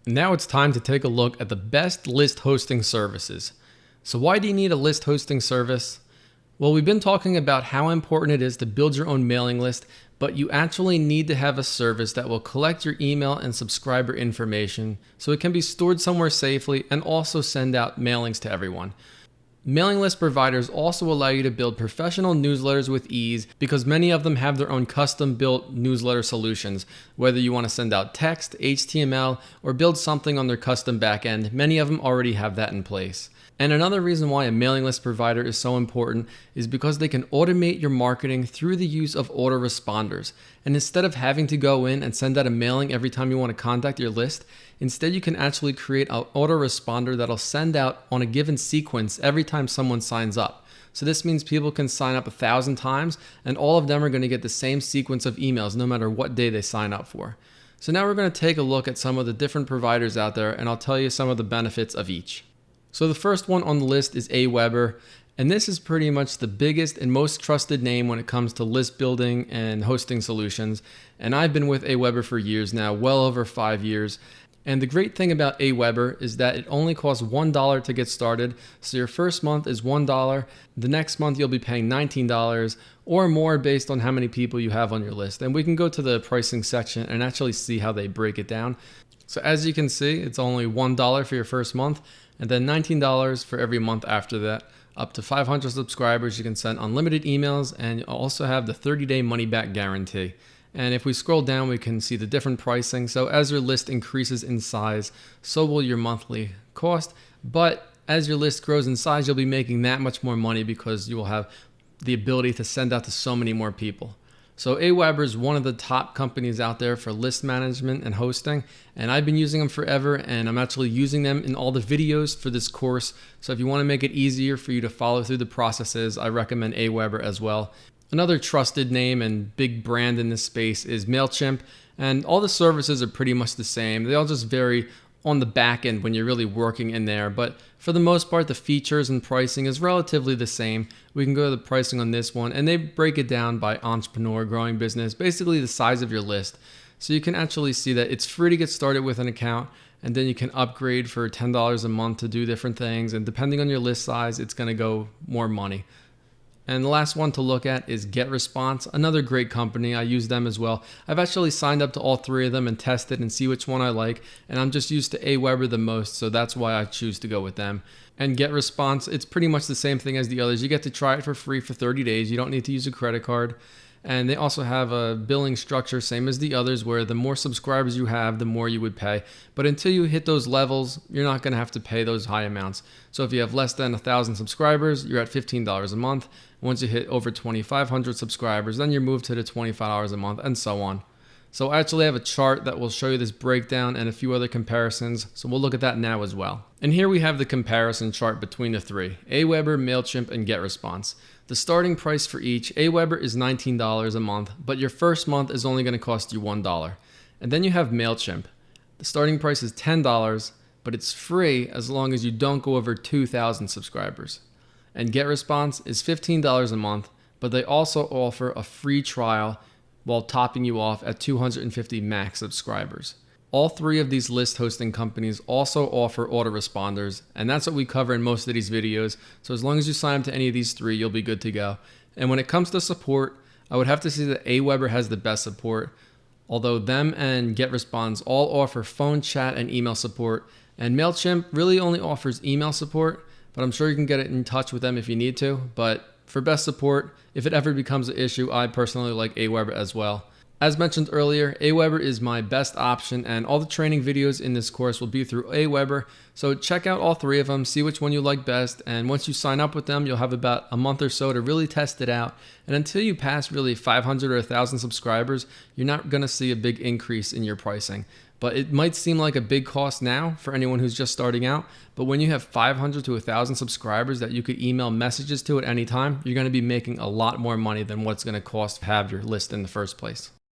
Now it's time to take a look at the best list hosting services. So why do you need a list hosting service? Well, we've been talking about how important it is to build your own mailing list, but you actually need to have a service that will collect your email and subscriber information so it can be stored somewhere safely and also send out mailings to everyone. Mailing list providers also allow you to build professional newsletters with ease because many of them have their own custom-built newsletter solutions. Whether you want to send out text, HTML, or build something on their custom backend, many of them already have that in place. And another reason why a mailing list provider is so important is because they can automate your marketing through the use of autoresponders. And instead of having to go in and send out a mailing every time you want to contact your list, instead you can actually create an autoresponder that'll send out on a given sequence every time someone signs up. So this means people can sign up 1,000 times and all of them are going to get the same sequence of emails no matter what day they sign up for. So now we're going to take a look at some of the different providers out there and I'll tell you some of the benefits of each. So the first one on the list is Aweber, and this is pretty much the biggest and most trusted name when it comes to list building and hosting solutions. And I've been with Aweber for years now, well over 5 years. And the great thing about Aweber is that it only costs $1 to get started. So your first month is $1. The next month you'll be paying $19 or more based on how many people you have on your list. And we can go to the pricing section and actually see how they break it down. So as you can see, it's only $1 for your first month and then $19 for every month after that. Up to 500 subscribers, you can send unlimited emails and you also have the 30-day money-back guarantee. And if we scroll down, we can see the different pricing. So as your list increases in size, so will your monthly cost. But as your list grows in size, you'll be making that much more money because you will have the ability to send out to so many more people. So Aweber is one of the top companies out there for list management and hosting, and I've been using them forever, and I'm actually using them in all the videos for this course. So if you want to make it easier for you to follow through the processes, I recommend Aweber as well. Another trusted name and big brand in this space is MailChimp, and all the services are pretty much the same. They all just vary on the back end when you're really working in there, but for the most part the features and pricing is relatively the same. We can go to the pricing on this one and they break it down by entrepreneur, growing business, basically the size of your list. So you can actually see that it's free to get started with an account, and then you can upgrade for $10 a month to do different things, and depending on your list size it's going to go more money. And the last one to look at is GetResponse, another great company. I use them as well. I've actually signed up to all three of them and tested and see which one I like. And I'm just used to Aweber the most, so that's why I choose to go with them. And GetResponse, it's pretty much the same thing as the others. You get to try it for free for 30 days. You don't need to use a credit card. And they also have a billing structure, same as the others, where the more subscribers you have, the more you would pay. But until you hit those levels, you're not going to have to pay those high amounts. So if you have less than 1,000 subscribers, you're at $15 a month. Once you hit over 2,500 subscribers, then you're moved to the $25 a month, and so on. So I actually have a chart that will show you this breakdown and a few other comparisons, so we'll look at that now as well. And here we have the comparison chart between the three, Aweber, MailChimp, and GetResponse. The starting price for each, Aweber is $19 a month, but your first month is only going to cost you $1. And then you have MailChimp. The starting price is $10, but it's free as long as you don't go over 2,000 subscribers. And GetResponse is $15 a month, but they also offer a free trial while topping you off at 250 max subscribers. All three of these list hosting companies also offer autoresponders, and that's what we cover in most of these videos. So as long as you sign up to any of these three, you'll be good to go. And when it comes to support, I would have to say that Aweber has the best support, although them and GetResponse all offer phone, chat, and email support. And MailChimp really only offers email support, but I'm sure you can get in touch with them if you need to. But for best support, if it ever becomes an issue, I personally like Aweber as well. As mentioned earlier, Aweber is my best option, and all the training videos in this course will be through Aweber. So check out all three of them, see which one you like best, and once you sign up with them, you'll have about a month or so to really test it out. And until you pass really 500 or 1,000 subscribers, you're not going to see a big increase in your pricing. But it might seem like a big cost now for anyone who's just starting out, but when you have 500 to 1,000 subscribers that you could email messages to at any time, you're going to be making a lot more money than what's going to cost to have your list in the first place.